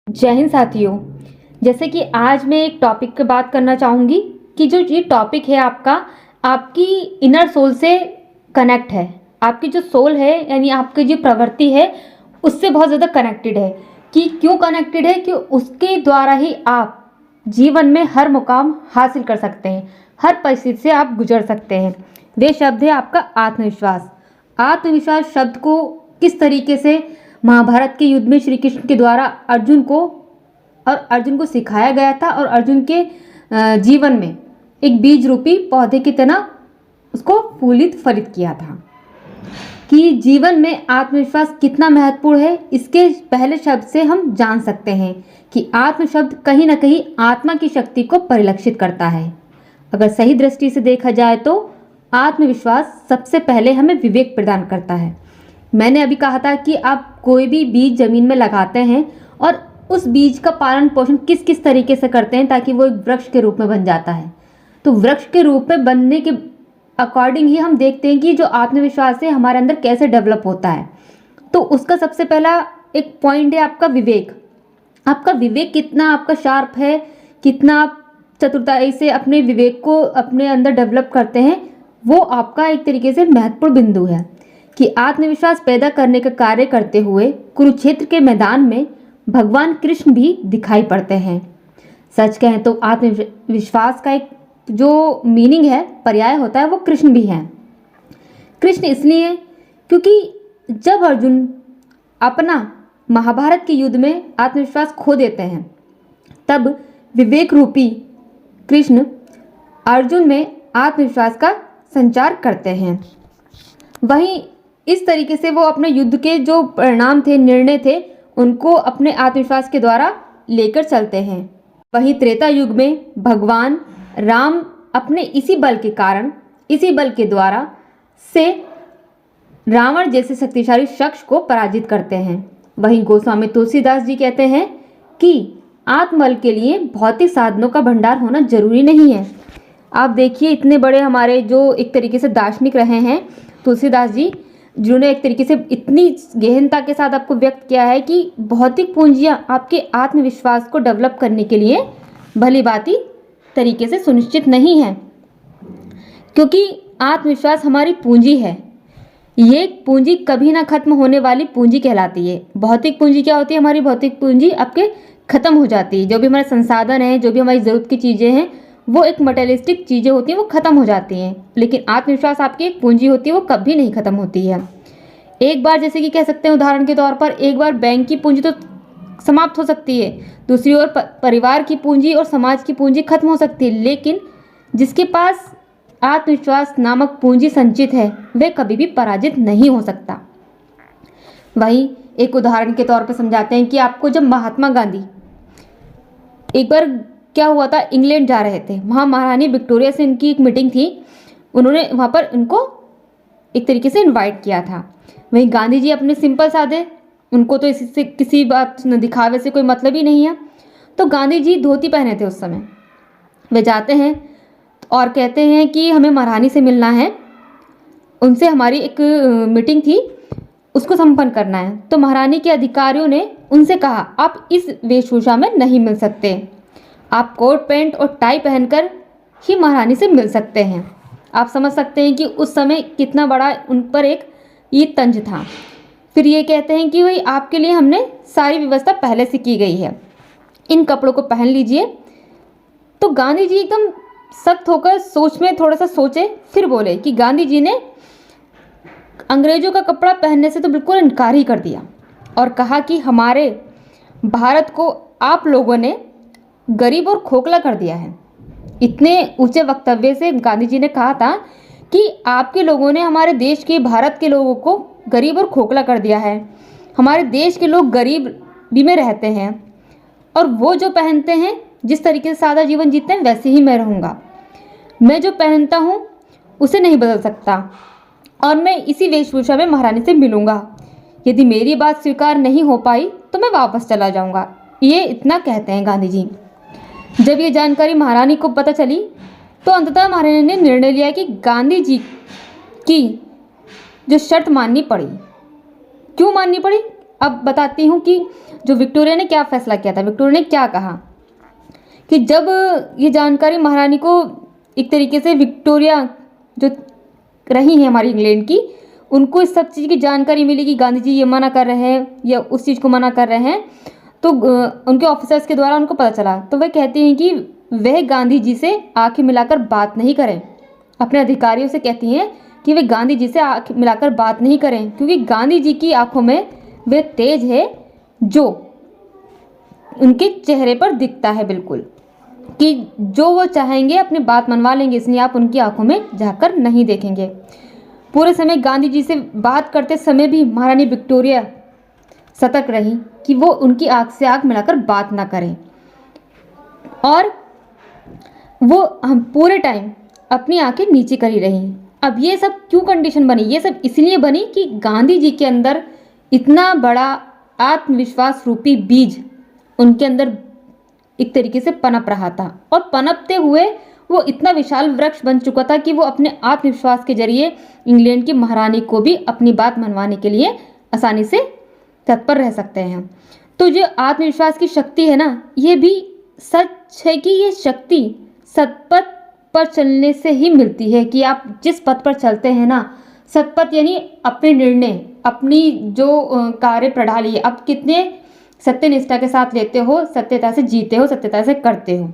जय हिंद साथियों। जैसे कि आज मैं एक टॉपिक पे बात करना चाहूँगी कि जो ये टॉपिक है आपका आपकी इनर सोल से कनेक्ट है। आपकी जो सोल है यानी आपकी जो प्रवृत्ति है उससे बहुत ज़्यादा कनेक्टेड है। कि क्यों कनेक्टेड है? कि उसके द्वारा ही आप जीवन में हर मुकाम हासिल कर सकते हैं, हर परिस्थिति से आप गुजर सकते हैं। वे शब्द है आपका आत्मविश्वास। आत्मविश्वास शब्द को किस तरीके से महाभारत के युद्ध में श्री कृष्ण के द्वारा अर्जुन को सिखाया गया था और अर्जुन के जीवन में एक बीज रूपी पौधे की तरह उसको फूलित फलित किया था। कि जीवन में आत्मविश्वास कितना महत्वपूर्ण है इसके पहले शब्द से हम जान सकते हैं कि आत्म शब्द कहीं ना कहीं आत्मा की शक्ति को परिलक्षित करता है। अगर सही दृष्टि से देखा जाए तो आत्मविश्वास सबसे पहले हमें विवेक प्रदान करता है। मैंने अभी कहा था कि आप कोई भी बीज जमीन में लगाते हैं और उस बीज का पालन पोषण किस किस तरीके से करते हैं ताकि वो एक वृक्ष के रूप में बन जाता है। तो वृक्ष के रूप में बनने के अकॉर्डिंग ही हम देखते हैं कि जो आत्मविश्वास है हमारे अंदर कैसे डेवलप होता है। तो उसका सबसे पहला एक पॉइंट है आपका विवेक। आपका विवेक कितना आपका शार्प है, कितना आप चतुराई से अपने विवेक को अपने अंदर डेवलप करते हैं, वो आपका एक तरीके से महत्वपूर्ण बिंदु है। कि आत्मविश्वास पैदा करने का कार्य करते हुए कुरुक्षेत्र के मैदान में भगवान कृष्ण भी दिखाई पड़ते हैं। सच कहें तो आत्मविश्वास का एक जो मीनिंग है, पर्याय होता है, वो कृष्ण भी हैं। कृष्ण इसलिए क्योंकि जब अर्जुन अपना महाभारत के युद्ध में आत्मविश्वास खो देते हैं तब विवेक रूपी कृष्ण अर्जुन में आत्मविश्वास का संचार करते हैं। वहीं इस तरीके से वो अपने युद्ध के जो परिणाम थे, निर्णय थे, उनको अपने आत्मविश्वास के द्वारा लेकर चलते हैं। वहीं त्रेता युग में भगवान राम अपने इसी बल के कारण, इसी बल के द्वारा से रावण जैसे शक्तिशाली शख्स को पराजित करते हैं। वहीं गोस्वामी तुलसीदास जी कहते हैं कि आत्मबल के लिए भौतिक साधनों का भंडार होना जरूरी नहीं है। आप देखिए इतने बड़े हमारे जो एक तरीके से दार्शनिक रहे हैं तुलसीदास जी, जिन्होंने एक तरीके से इतनी गहनता के साथ आपको व्यक्त किया है कि भौतिक पूंजियां आपके आत्मविश्वास को डेवलप करने के लिए भली भांति तरीके से सुनिश्चित नहीं है। क्योंकि आत्मविश्वास हमारी पूंजी है। ये पूंजी कभी ना खत्म होने वाली पूंजी कहलाती है। भौतिक पूंजी क्या होती है? हमारी भौतिक पूंजी आपके खत्म हो जाती है। जो भी हमारे संसाधन हैं, जो भी हमारी ज़रूरत की चीज़ें हैं, वो एक मटेरियलिस्टिक चीज़ें होती हैं, वो ख़त्म हो जाती हैं। लेकिन आत्मविश्वास आपकी एक पूंजी होती है, वो कभी नहीं ख़त्म होती है। एक बार जैसे कि कह सकते हैं उदाहरण के तौर पर, एक बार बैंक की पूंजी तो समाप्त हो सकती है, दूसरी ओर परिवार की पूंजी और समाज की पूंजी खत्म हो सकती है, लेकिन जिसके पास आत्मविश्वास नामक पूंजी संचित है वह कभी भी पराजित नहीं हो सकता। वहीं एक उदाहरण के तौर पर समझाते हैं कि आपको जब महात्मा गांधी एक बार क्या हुआ था, इंग्लैंड जा रहे थे, वहाँ महारानी विक्टोरिया से इनकी एक मीटिंग थी, उन्होंने वहाँ पर इनको एक तरीके से इनवाइट किया था। वहीं गांधी जी अपने सिंपल सादे, उनको तो इससे किसी बात दिखावे से कोई मतलब ही नहीं है, तो गांधी जी धोती पहने थे उस समय। वे जाते हैं और कहते हैं कि हमें महारानी से मिलना है, उनसे हमारी एक मीटिंग थी, उसको संपन्न करना है। तो महारानी के अधिकारियों ने उनसे कहा आप इस वेशभूषा में नहीं मिल सकते, आप कोट पैंट और टाई पहनकर ही महारानी से मिल सकते हैं। आप समझ सकते हैं कि उस समय कितना बड़ा उन पर एक ये तंज था। फिर ये कहते हैं कि भाई आपके लिए हमने सारी व्यवस्था पहले से की गई है, इन कपड़ों को पहन लीजिए। तो गांधी जी एकदम सख्त होकर सोच में थोड़ा सा सोचे, फिर बोले कि गांधी जी ने अंग्रेजों का कपड़ा पहनने से तो बिल्कुल इनकार ही कर दिया और कहा कि हमारे भारत को आप लोगों ने गरीब और खोखला कर दिया है। इतने ऊंचे वक्तव्य से गांधी जी ने कहा था कि आपके लोगों ने हमारे देश के, भारत के लोगों को गरीब और खोखला कर दिया है। हमारे देश के लोग गरीबी में रहते हैं और वो जो पहनते हैं, जिस तरीके से सादा जीवन जीते हैं, वैसे ही मैं रहूँगा। मैं जो पहनता हूँ उसे नहीं बदल सकता और मैं इसी वेशभूषा में महारानी से मिलूँगा। यदि मेरी बात स्वीकार नहीं हो पाई तो मैं वापस चला जाऊँगा। ये इतना कहते हैं गांधी जी। जब ये जानकारी महारानी को पता चली तो अंततः महारानी ने निर्णय लिया कि गांधी जी की जो शर्त माननी पड़ी। क्यों माननी पड़ी? अब बताती हूँ कि जो विक्टोरिया ने क्या फैसला किया था। विक्टोरिया ने क्या कहा कि जब ये जानकारी महारानी को एक तरीके से विक्टोरिया जो रही है हमारी इंग्लैंड की, उनको इस सब चीज़ की जानकारी मिली कि गांधी जी ये मना कर रहे हैं या उस चीज़ को मना कर रहे हैं, तो उनके ऑफिसर्स के द्वारा उनको पता चला, तो वह कहती हैं कि वह गांधी जी से आंखें मिलाकर बात नहीं करें। अपने अधिकारियों से कहती हैं कि वे गांधी जी से आंख मिलाकर बात नहीं करें, क्योंकि गांधी जी की आंखों में वह तेज है जो उनके चेहरे पर दिखता है बिल्कुल, कि जो वो चाहेंगे अपनी बात मनवा लेंगे, इसलिए आप उनकी आंखों में झांककर नहीं देखेंगे। पूरे समय गांधी जी से बात करते समय भी महारानी विक्टोरिया सतर्क रही कि वो उनकी आंख से आंख मिलाकर बात ना करें, और वो हम पूरे टाइम अपनी आंखें नीचे करी रही। अब ये सब क्यों कंडीशन बनी? ये सब इसलिए बनी कि गांधी जी के अंदर इतना बड़ा आत्मविश्वास रूपी बीज उनके अंदर एक तरीके से पनप रहा था, और पनपते हुए वो इतना विशाल वृक्ष बन चुका था कि वो अपने आत्मविश्वास के जरिए इंग्लैंड की महारानी को भी अपनी बात मनवाने के लिए आसानी से तत्पर रह सकते हैं। तो जो आत्मविश्वास की शक्ति है ना, ये भी सच है कि ये शक्ति सतपथ पर चलने से ही मिलती है, कि आप जिस पथ पर चलते हैं ना, सतपथ यानी अपने निर्णय, अपनी जो कार्य प्रणाली आप कितने सत्यनिष्ठा के साथ लेते हो, सत्यता से जीते हो, सत्यता से करते हो।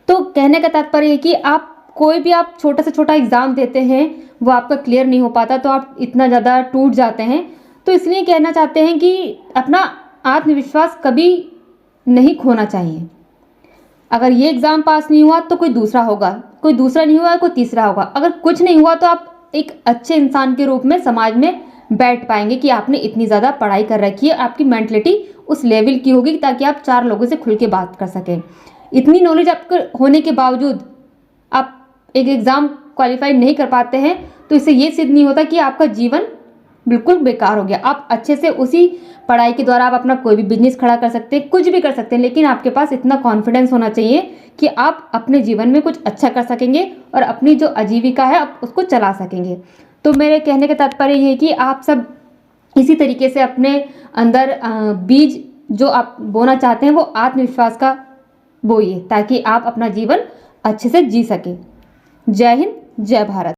तो कहने का तात्पर्य है कि आप कोई भी आप छोटा से छोटा एग्ज़ाम देते हैं, वो आपका क्लियर नहीं हो पाता, तो आप इतना ज़्यादा टूट जाते हैं। तो इसलिए कहना चाहते हैं कि अपना आत्मविश्वास कभी नहीं खोना चाहिए। अगर ये एग्ज़ाम पास नहीं हुआ तो कोई दूसरा होगा, कोई दूसरा नहीं हुआ कोई तीसरा होगा। अगर कुछ नहीं हुआ तो आप एक अच्छे इंसान के रूप में समाज में बैठ पाएंगे कि आपने इतनी ज़्यादा पढ़ाई कर रखी है, आपकी मेंटलिटी उस लेवल की होगी ताकि आप 4 लोगों से खुल के बात कर सकें। इतनी नॉलेज आपके होने के बावजूद आप एक एग्ज़ाम क्वालिफाई नहीं कर पाते हैं, तो इससे ये सिद्ध नहीं होता कि आपका जीवन बिल्कुल बेकार हो गया। आप अच्छे से उसी पढ़ाई के द्वारा आप अपना कोई भी बिजनेस खड़ा कर सकते हैं, कुछ भी कर सकते हैं, लेकिन आपके पास इतना कॉन्फिडेंस होना चाहिए कि आप अपने जीवन में कुछ अच्छा कर सकेंगे और अपनी जो आजीविका है आप उसको चला सकेंगे। तो मेरे कहने का तात्पर्य ये है कि आप सब इसी तरीके से अपने अंदर बीज जो आप बोना चाहते हैं वो आत्मविश्वास का बोइए, ताकि आप अपना जीवन अच्छे से जी सकें। जय हिंद, जय भारत।